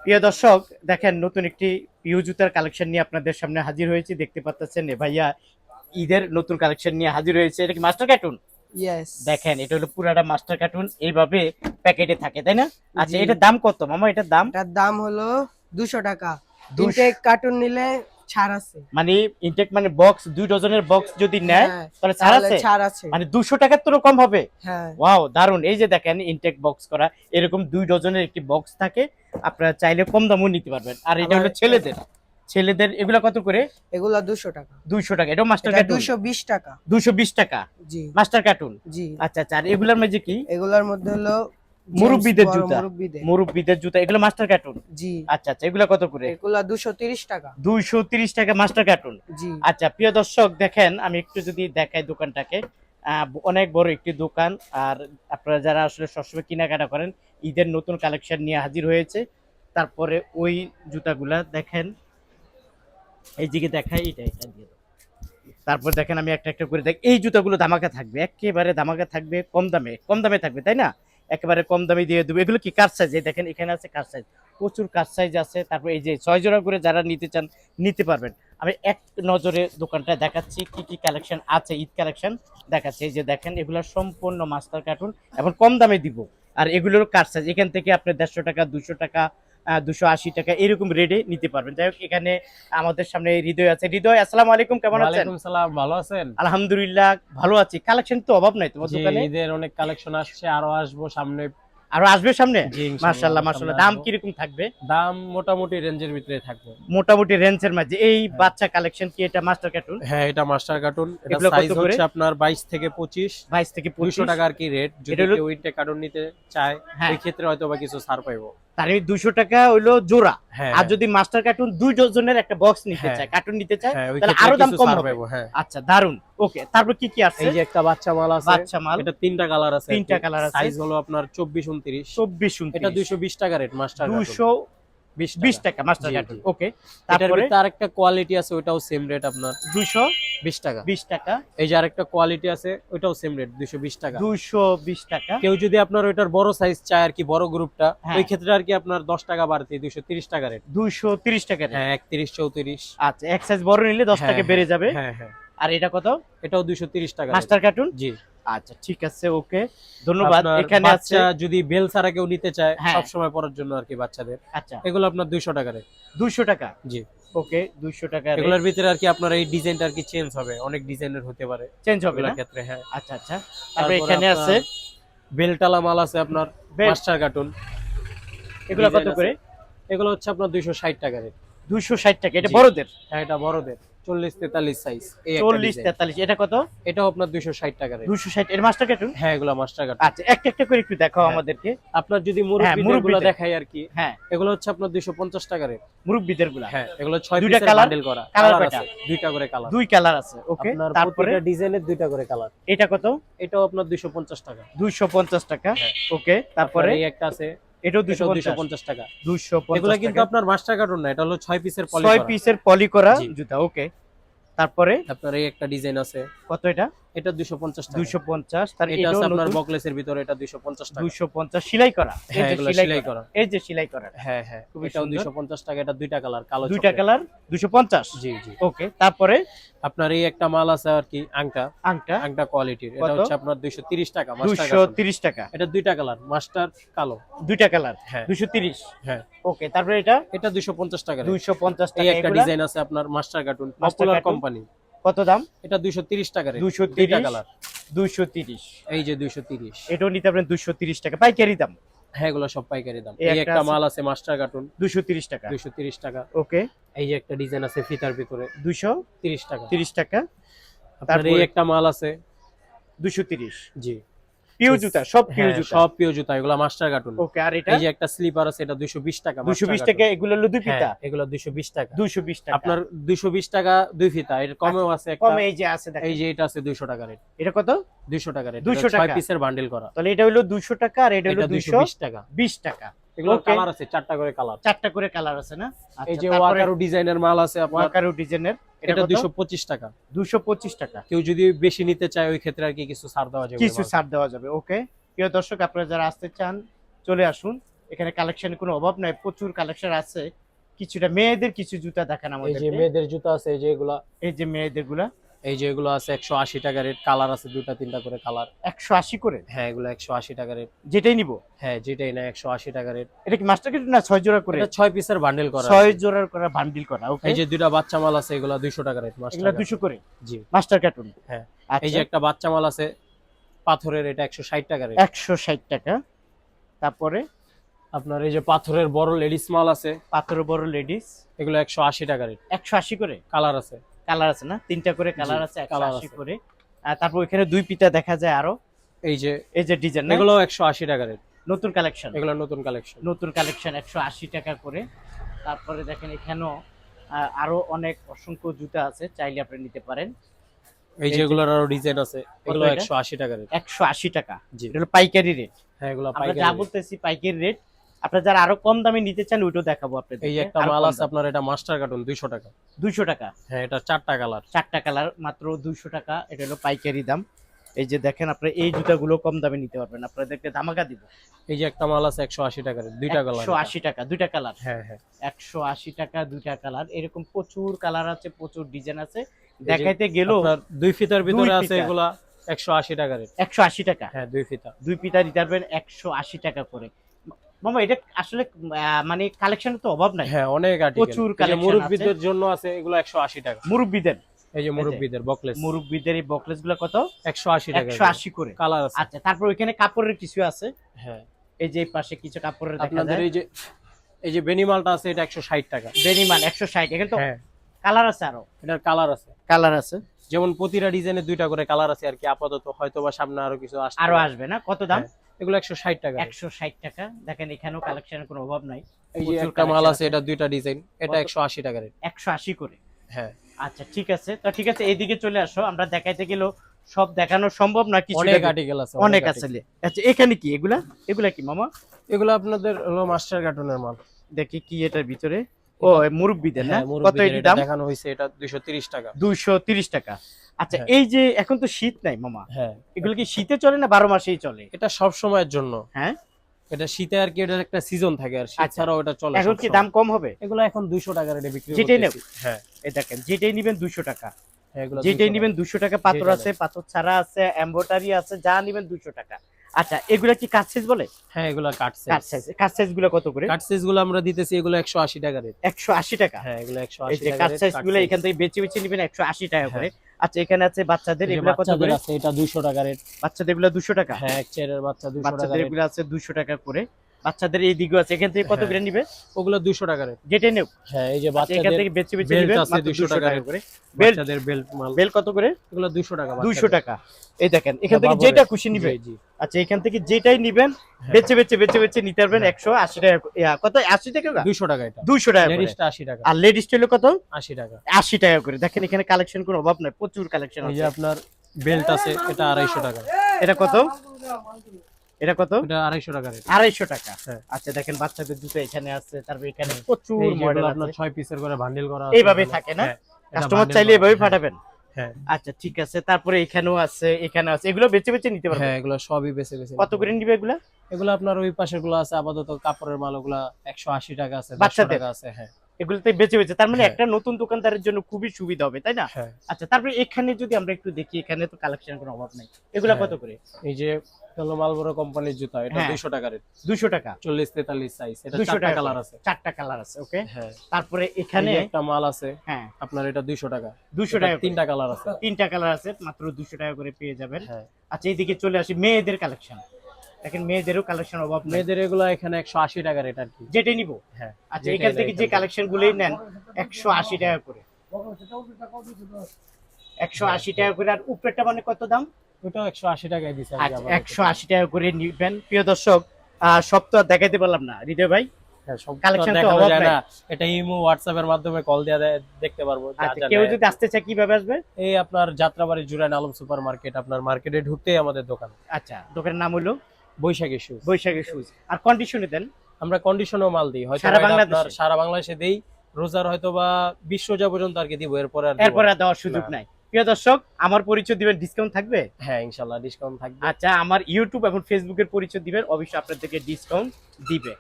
প্রিয় দর্শক, দেখেন নতুন একটি পিউ জুতার কালেকশন নিয়ে আপনাদের সামনে হাজির হয়েছি। দেখতে পাচ্ছেন এ ভাইয়া ঈদের নতুন কালেকশন নিয়ে হাজির হয়েছে। এটা কি মাস্টার কার্টুন? ইয়েস। দেখেন এটা হলো পুরাটা মাস্টার কার্টুন, এইভাবে প্যাকেটে থাকে, তাই না? আচ্ছা, জি, এটার দাম কত মামা? এটার দাম এটার দাম হলো 200 টাকা। 200 ইনটেক কার্টুন নিলে ছাড় আছে। মানে ইনটেক মানে বক্স 2 ডজনের বক্স যদি নেয় হ্যাঁ, তাহলে ছাড় তাহলে আছে। ছাড় আছে। মানে 200 টাকার তো কম হবে। হ্যাঁ, ওয়াও, দারুন! এই যে দেখেন ইনটেক বক্স করা, এরকম 2 ডজনের একটি বক্স থাকে। আপনারা চাইলে কম দামও নিতে পারবেন। আর এটা আবার হলো ছেলেদের, ছেলেদের এগুলা কত করে? এগুলা 200 টাকা। 200 টাকা। এটাও মাস্টার এটা কার্টুন? 220 টাকা। 220 টাকা জি, মাস্টার কার্টুন। জি। আচ্ছা আচ্ছা, আর এগুলার মধ্যে কি? এগুলার মধ্যে হলো মুরব্বিদের বড় জুতা, মুরব্বিদের। মুরব্বিদের জুতা, এগুলো মাস্টার কার্টুন। জি, আচ্ছা আচ্ছা, এগুলা কত করে? এগুলা 230 টাকা। 230 টাকা মাস্টার কার্টুন। জি, আচ্ছা প্রিয় দর্শক, দেখেন আমি একটু যদি দেখাই দোকানটাকে, অনেক বড় একটি দোকান। আর আপনারা যারা আসলে সবসময় কেনাকাটা করেন, ঈদের নতুন কালেকশন নিয়ে হাজির হয়েছে। তারপরে ওই জুতাগুলা দেখেন, এই দিকে দেখাই, এটা এটা দিয়ে দাও। তারপর দেখেন আমি একটা একটা করে দেখ, এই জুতাগুলো ধামাকা থাকবে, একেবারে ধামাকা থাকবে, কম দামে, কম দামে থাকবে, তাই না? একেবারে কম দামে দিয়ে দেবো। এগুলো কি কার সাইজ? দেখেন এখানে আছে কার সাইজ, প্রচুর কার সাইজ আছে। তারপর এই যে 6 জোড়া করে যারা নিতে চান নিতে পারবেন। আমি এক নজরে দোকানটা দেখাচ্ছি কি কি কালেকশন আছে, ঈদ কালেকশন দেখাচ্ছি। এই যে দেখেন এগুলো সম্পূর্ণ মাস্টার কার্টুন, এখন কম দামে দিব। আর এগুলোর কার সাইজ এখান থেকে আপনি 150 টাকা, 200 টাকা, 280 টাকা এরকম রেটে নিতে পারবেন। যাই হোক, এখানে আমাদের সামনে হৃদয় আছে। হৃদয়, আসসালামু আলাইকুম, কেমন আছেন? ওয়ালাইকুম সালাম, ভালো আছেন? আলহামদুলিল্লাহ ভালো আছি। কালেকশন তো অভাব নাই তোমার জি, দোকানে। ঈদের অনেক কালেকশন আসছে, আরো আসবো সামনে। আরো আসবে সামনে? জি, ইনশাআল্লাহ মাশাআল্লাহ আরো সামনে মাশাআল্লাহ। দাম আসবো। কিরকম থাকবে? দাম মোটামুটি রেঞ্জের ভিতরে থাকবে। মোটামুটি রেঞ্জের মাঝে। এই হ্যাঁ। বাচ্চা কালেকশন কি এটা মাস্টার কার্টুন? হ্যাঁ, এটা মাস্টার কার্টুন। এটা এগুলো কত সাইজ করে? হচ্ছে আপনার 22 থেকে 25। 22 থেকে 200 25। টাকা আর কি রেট। যদি এটা হলো, কেউ ইনটেক কার্টুন নিতে চায় হ্যাঁ, ওই ক্ষেত্রে হয়তো বা কিছু ছাড় পাইবো। তার 200 টাকা হইলো জোড়া। হ্যাঁ, আর যদি মাস্টার কার্টুন 2 ডজনের একটা বক্স নিতে হ্যাঁ, চায়, কার্টুন নিতে চায়, হ্যাঁ, ওই তাহলে ক্ষেত্রে আরো দাম কিছু কম ছাড় হবে। পাইবো। হ্যাঁ। আচ্ছা, দারুন। ওকে, তারপর কি কি আছে? এই যে একটা বাচ্চা মাল আছে। বাচ্চা মাল, এটা তিনটা কালার আছে। তিনটা কালার আছে। সাইজ হলো আপনার 24 29। 24 এটা 29। 220 টাকা রেট মাস্টার কার্টুন। 220 20 টাকা মাস্টার জি, কার্টুন। জি। ওকে, এটার তারপরে ভিতরে আরেকটা কোয়ালিটি আছে, ওটাও সেম রেট আপনার 220 টাকা। টাকা। এই যে আরেকটা কোয়ালিটি আছে, ওটাও সেম রেট 220 টাকা। 220 টাকা। কেউ যদি আপনার ওইটার বড় সাইজ চায় আর কি, বড় গ্রুপটা, হ্যাঁ। ওই ক্ষেত্রে আর কি আপনার 10 টাকা বাড়তি 230 টাকা রেট। 230 টাকা রেট। হ্যাঁ, 31 34। আচ্ছা, এক সাইজ বড় নিলে 10 টাকা বেড়ে যাবে। হ্যাঁ, হ্যাঁ। আর এটা কত? এটাও 230 টাকা মাস্টার কার্টুন। জি। আচ্ছা ঠিক আছে, ওকে, ধন্যবাদ। আপনার এখানে আছে, বাচ্চা যদি বেল ছাড়া কেউ নিতে চায় হ্যাঁ, সব সময় পরার জন্য আর কি বাচ্চাদের, আচ্ছা এগুলো আপনার 200 টাকা রেট। 200 টাকা। জি। ওকে, 200 টাকা এগুলোর ভিতরে আর কি আপনার এই ডিজাইনটা আর কি চেঞ্জ হবে, অনেক ডিজাইনের হতে পারে চেঞ্জ হবে এগুলোর না? ক্ষেত্রে। হ্যাঁ। আচ্ছা আচ্ছা, তারপরে তারপরে এখানে আছে বেলটালা মাল আছে আপনার বেল্ট। Master cartoon. এগুলো কত ডিজাইন করে? আছে। এগুলো হচ্ছে আপনার 260 টাকা রেট। 260 টাকা। এটা জি। বড়দের? হ্যাঁ, এটা বড়দের 40 43 সাইজ। এই একটা 40 ডিজাইন। 43। এটা কত? এটাও আপনার 260 টাকা রেট। 260। এর মাস্টার কার্টুন? হ্যাঁ, এগুলো মাস্টার কার্টুন। আচ্ছা, একটা একটা করে একটু দেখাও হ্যাঁ। আমাদেরকে। আপনার যদি মুরব্বিদের গুলো মুরব্বিদের। দেখাই আর কি, হ্যাঁ, এগুলো হচ্ছে আপনার 250 টাকা রেট। মুরব্বিদের গুলা। হ্যাঁ, এগুলো 6 দুইটা পিসের কালার? বান্ডেল করা। কালার কালার কয়টা? আছে, দুইটা করে কালার। দুই কালার আছে। ওকে, আপনার তারপরে প্রত্যেকটা ডিজাইনের দুইটা করে কালার। এটা কত? এটাও আপনার 250 টাকা। 250 টাকা। হ্যাঁ। ওকে, তারপরে তারপরে এই একটা আছে, এটাও এটাও 250। 250 টাকা। 250 এগুলা কিন্তু টাকা। আপনার মাস্টার কার্টুন না, এটা হলো 6 পিসের পলি 6 করা। পিসের পলি করা জি। জুতা। ওকে, তারপরে আপনার এই একটা ডিজাইন আছে, কত এটা? এটা 250 টাকা। 250। তার এটা এটাও আছে আপনার নতুন বকলেসের ভিতরে, এটা 250 টাকা। 250 সেলাই করা। এই হ্যাঁ, যে এগুলো সেলাই সেলাই করা, করা। এই যে সেলাই করা। হ্যাঁ, হ্যাঁ, খুবই এটাও সুন্দর। 250 টাকা। এটা দুইটা কালার, কালো দুইটা চকলেট। কালার 250। জি, জি। ওকে, তারপরে আপনার এই একটা মাল আছে আর কি, আংটা, আংটা আংটা কোয়ালিটির। এটা কত? হচ্ছে আপনার 230 টাকা মাস্টার কার্টুন। 230 টাকা। এটা দুইটা কালার, মাস্টার কালো। দুইটা কালার। হ্যাঁ। 230। হ্যাঁ, ওকে, তারপরে এটা এটা 250 টাকা রেট। 250 এই টাকা। একটা এগুলা ডিজাইন আছে আপনার master cartoon, master popular cartoon. Company. কত দাম? এটা 230 টাকা রেট। 230। দুইটা কালার। 230। এই যে 230। এটাও নিতে পারেন 230 টাকা পাইকারি দাম। হ্যাঁ, এগুলো সব পাইকারি দাম। এই এই একটা একটা আছে। মাল আছে মাস্টার কার্টুন, 230 টাকা। 230 টাকা। ওকে, এই যে একটা ডিজাইন আছে ফিতার ভিতরে, 230 30 টাকা। আপনার এই তারপরে একটা মাল আছে, 230। জি, পিউ জুতা, সব পিউ হ্যাঁ, জুতা। সব পিও জুতা, এগুলো মাস্টার কার্টুন। ওকে, আর এটা এই যে একটা স্লিপার আছে, এটা 220 টাকা। 220 টাকা। এগুলো হলো দুই ফিতা। এগুলো 220 টাকা। 220 টাকা। আপনার 220 টাকা দুই ফিতা। এর কমেও আছে একটা। কমে এই যে আছে দেখেন। এই যে এটা আছে 200 টাকা রেট। এটা কত? 200 টাকা রেট। 200 6 টাকা। পিসের বান্ডেল করা। তাহলে এটা হলো 200 টাকা আর এটা হলো এটা 220 টাকা। 220 টাকা। এগুলো Okay. কালার আছে, চারটা করে কালার। চারটা করে কালার আছে না? এই আচ্ছা, যে তারপরে ওয়াকারু ডিজাইনের মাল আছে আপনার, ওয়াকারু ডিজাইনের। এটা এটা কত? 225 টাকা। 225 টাকা। কেউ যদি বেশি নিতে চায় ওই ক্ষেত্রে আর কি কিছু ছাড় দেওয়া যাবে। কিছু ছাড় দেওয়া যাবে। ওকে, প্রিয় দর্শক, আপনারা যারা আসতে চান চলে আসুন। এখানে কালেকশনের কোনো অভাব নাই, প্রচুর কালেকশন আছে। কিছুটা মেয়েদের কিছু জুতা দেখান এই আমাদের। যে মেয়েদের জুতা আছে, এই যে এগুলা, এই যে মেয়েদের গুলা এই যে এগুলো আছে 180 টাকা রেট, কালার আছে দুটা তিনটা করে কালার। 180 করে? হ্যাঁ এগুলো 180 টাকা রেট। যেটাই নিব? হ্যাঁ যেটাই না 180 টাকা রেট। এটা কি মাস্টার কাট না 6 জোড়া করে? এটা 6 পিসের বান্ডেল করা 6 আছে। জোড়ার করে বান্ডিল করা। ওকে, এই যে দুইটা বাচ্চা মাল আছে, এগুলো 200 টাকা রেট মাস্টার। এগুলা 200 করে জি মাস্টার কার্টুন। হ্যাঁ। আচ্ছা, এই যে একটা বাচ্চা মাল আছে পাথরের, এটা 160 টাকা রেট। 160 টাকা। তারপরে আপনার এই যে পাথরের বড় লেডিস মাল আছে, পাথর বড় লেডিস, এগুলো 180 টাকা রেট। 180 করে। কালার আছে, কালার আছে না? 3টা করে কালার আছে, কালার 180 আছে। করে। আর তারপর ওখানে দুই পিতা দেখা যায় আরো। এই যে এই যে ডিজাইন, এগুলো 180 টাকা রেট। নতুন কালেকশন, এগুলো নতুন কালেকশন। নতুন কালেকশন 180 টাকা করে। তারপরে দেখেন এখানেও আরো অনেক অসংখ্য জুতা আছে, চাইলে আপনি নিতে পারেন। এই যে এগুলোর আরো ডিজাইন আছে, এগুলো এটা? 180 টাকা রেট। 180 টাকা। জি এটা হলো পাইকারি রেট। হ্যাঁ এগুলো আমরা পাইকারি যা রেট। বলতেছি পাইকারি রেট। আপনারা যারা আরো কম দামে নিতে চান ওইটাও দেখাবো আপনাদের। এই যে একটা মাল আছে আপনার, এটা মাস্টার কার্টুন 200 টাকা। 200 টাকা। হ্যাঁ এটা 4টা কালার। 4টা কালার মাত্র 200 টাকা। এটা হলো পাইকারি দাম। এই যে দেখেন আপনারা এই জুতাগুলো কম দামে নিতে পারবেন, আপনাদেরকে ধামাকা দিব। এই যে একটা মাল আছে 180 টাকা রেট, দুইটা কালার। 180 টাকা, দুইটা কালার। হ্যাঁ হ্যাঁ 180 টাকা, দুইটা কালার। এরকম প্রচুর কালার আছে, প্রচুর ডিজাইন আছে, দেখাইতে গেল। আপনার দুই ফিতার ভিতরে দুই আছে ফিতা। এগুলা 180 টাকা রেট। 180 টাকা। হ্যাঁ দুই ফিতা। দুই পিতা দিতে পারবেন 180 টাকা করে। মামা এটা আসলে মানে কালেকশনের তো অভাব নাই। হ্যাঁ অনেক আর্টিকেল। প্রচুর collection মুরব্বিদের জন্য আছে এগুলো 180 টাকা। মুরব্বিদের, এই যে মুরব্বিদের বকলেস মুরব্বিদের এই বকলেস গুলো কত? 180 টাকা। 180 করে। কালার আছে। আচ্ছা, তারপর ওইখানে কাপড়ের কিছু আছে। হ্যাঁ এই যে এই পাশে কিছু কাপড়ের দেখা আপনাদের যায়। এই যে বেনিমালটা আছে, এটা 160 টাকা। বেনিমান 160। এখানে তো হ্যাঁ কালার আছে, আরো এটার কালার আছে। কালার আছে, যেমন প্রতিটা ডিজাইনে দুইটা করে কালার আছে আর কি, আপাতত হয়তো বা সামনে আরো কিছু আসবে। আরো আসবে না? কত দাম? হ্যাঁ, এগুলো 160 টাকা। 160 টাকা। দেখেন এখানেও কালেকশনের কোনো অভাব নাই। এই যে প্রচুর একটা মাল collection আছে, এটা দুইটা ডিজাইন, এটা 180 টাকা রেট। 180 করে। হ্যাঁ আচ্ছা ঠিক আছে, তো ঠিক আছে, এইদিকে চলে আসো। আমরা দেখাইতে গেলেও সব দেখানো সম্ভব না, কিছু অনেক আর্টিকেল আছে, অনেক article। আছে। আচ্ছা এখানে কি এগুলা? এগুলা কি মামা? এগুলো আপনাদের হলো মাস্টার কার্টুনের মাল। দেখি কি এটার ভিতরে। ও মুরব্বিদের না? হ্যাঁ, কত মুরব্বিদের এর এটা দাম? দেখানো হয়েছে, এটা 230 টাকা। 230 টাকা। আচ্ছা হ্যাঁ। এই যে এখন তো শীত নাই মামা, হ্যাঁ এগুলো কি শীতে চলে না 12 মাসেই চলে? এটা সব সময়ের জন্য। হ্যাঁ এটা শীতে আর কি, এটার একটা সিজন থাকে, আর শীত আচ্ছা। ছাড়াও এটা চলে। এখন কি সবসময়। দাম কম হবে? এগুলো এখন 200 টাকা রেটে বিক্রি যেটাই নেব? করতেছি। হ্যাঁ এই দেখেন যেটাই নিবেন 200 টাকা। হ্যাঁ, এগুলো যেটাই 200 নিবেন 200 টাকা। পাথর যেটা আছে, পাথর ছাড়া আছে, এমব্রয়ডারি আছে, যা নিবেন 200 টাকা। আচ্ছা এগুলা কি কাট সাইজ বলে? হ্যাঁ এগুলো কাট কাট সাইজ। সাইজ। কাট সাইজ গুলো কত করে? কাট সাইজ গুলো আমরা দিতেছি এগুলো 180 টাকা রেট। 180 টাকা। হ্যাঁ এগুলো এই 180 যে টাকা কাট রেট। সাইজ গুলো এখান থেকে বেছে বেছে নিবেন 180 টাকা করে। আচ্ছা এখানে আছে বাচ্চাদের, এগুলো কত করে? আছে এটা 200 টাকা রেট। বাচ্চাদের এগুলো 200 টাকা। হ্যাঁ এক চেয়ারের বাচ্চা 200 টাকা বাচ্চাদের রেট। এগুলো আছে 200 টাকা করে। বাচ্চাদের এই দিকেও আছে, এখান থেকে কত হ্যাঁ। করে নিবে? ওগুলো 200 টাকা রেট। যেটাই নেব। হ্যাঁ এই যে আচ্ছা, এখান বাচ্চাদের থেকে বেছে বেছে বেল্ট নিবেন আছে মাত্র 200 200 টাকা টাকা করে। বেল্ট, বাচ্চাদের বেল্ট মাল বেল্ট কত করে? এগুলো 200 টাকা। 200 টাকা। এই দেখেন এখান থেকে বাবরের। যেটা খুশি নিবে। জি, জি। আচ্ছা এখান থেকে যেটাই নিবেন বেছে বেছে বেছে বেছে নিতে পারবেন। 180 টাকা কত? 80 টাকা না? 200 টাকা এটা। 200 টাকা করে। লেডিসটা 80 টাকা। আর লেডিস হলো কত? 80 টাকা। 80 টাকা করে। দেখেন এখানে কালেকশন কোনো অভাব নাই, প্রচুর কালেকশন এই যে আছে। আপনার বেল্ট আছে, এটা 250 টাকা। এটা কত? এটা কত? এটা 250 টাকা রেট। 250 টাকা। হ্যাঁ। আচ্ছা দেখেন বাচ্চাদের জুতো এখানে আছে, তারপর এখানে প্রচুর এই মডেল যেগুলো আছে। আপনার 6 পিসের করে বান্ডিল করা আছে। এইভাবে এখানে। থাকে না? হ্যাঁ, এটা কাস্টমার bundle চাইলে করা। এভাবে হ্যাঁ, পাঠাবেন। হ্যাঁ আচ্ছা ঠিক আছে, তারপরে এখানেও আছে, এখানে আছে, এগুলো বেছে বেছে নিতে পারবেন। হ্যাঁ এগুলো সবই বেছে বেছে। কত করে নিবে এগুলা? এগুলো আপনার ওই পাশের গুলো আছে আপাতত কাপড়ের মাল, ওগুলা 180 টাকা আছে, 100 বাচ্চাদের? টাকা আছে। হ্যাঁ এগুলোতে বেছে বেছে, তার মানে হ্যাঁ। একটা নতুন দোকানদারের জন্য খুবই সুবিধা হবে, তাই না? হ্যাঁ আচ্ছা তারপরে এখানে যদি আমরা একটু দেখি, এখানে তো কালেকশনের কোনো অভাব নাই। এগুলা হ্যাঁ। কত করে? এই যে হলো মালবরো কোম্পানির জুতা, এটা হ্যাঁ। 200 টাকা রেট। 200 টাকা। 40 43 সাইজ, এটা 200 চারটা টাকা কালার আছে। 4টা কালার আছে। ওকে, হ্যাঁ তারপরে এখানে এখানে একটা মাল আছে হ্যাঁ আপনার, এটা 200 টাকা। 200 এটা টাকা করে। তিনটা কালার আছে। 3টা কালার আছে, মাত্র 200 টাকা করে পেয়ে যাবেন। হ্যাঁ আচ্ছা এইদিকে চলে আসি মেয়েদের কালেকশন। দেখেন মেয়েদেরও কালেকশন অভাব নেই, মেয়েদের এগুলো এখানে 180 টাকা রেট আর কি। যেটাই নিব। হ্যাঁ আচ্ছা যেটাই এখান থেকে নেয় যে এখান কালেকশন গুলোই নেন 180 টাকা করে। 180 টাকা করে। আর উপরেরটা মানে কত দাম? ওটা 180 টাকায় দিছে আর কি আচ্ছা আপাতত। 180 টাকা করে নিবেন। প্রিয় দর্শক, সব তো আর দেখাইতে পারলাম না হৃদয় ভাই, হ্যাঁ সব কালেকশন তো দেখানো অভাব যায় নাই। না। এটা ইমো হোয়াটসঅ্যাপ এর মাধ্যমে কল দিয়ে দেখতে পারবো যা আচ্ছা যা কেউ নেয়। যদি আসতে চায় কিভাবে আসবে? এই আপনার যাত্রাবাড়ি জুরাইন আলম সুপার মার্কেট, আপনার মার্কেটে ঢুকতেই আমাদের দোকান। আচ্ছা দোকানের নাম হলো বৈশাখী শুজ। বৈশাখী শুজ। আর কন্ডিশনে দেন? আমরা কন্ডিশনও মাল দিই, হয়তো সারা এটা বাংলাদেশে? আপনার সারা বাংলাদেশে দেই। রোজার হয়তো বা 20 রোজা পর্যন্ত আর কি দিব, এরপরে আর দিব এরপরে না। আর দেওয়ার সুযোগ না। নাই। প্রিয় দর্শক, আমার পরিচয় দিবেন, ডিসকাউন্ট থাকবে? হ্যাঁ ইনশাল্লাহ ডিসকাউন্ট থাকবে। আচ্ছা, আমার ইউটিউব এবং ফেসবুকের পরিচয় দিবেন, অবশ্যই আপনাদেরকে ডিসকাউন্ট দিবে।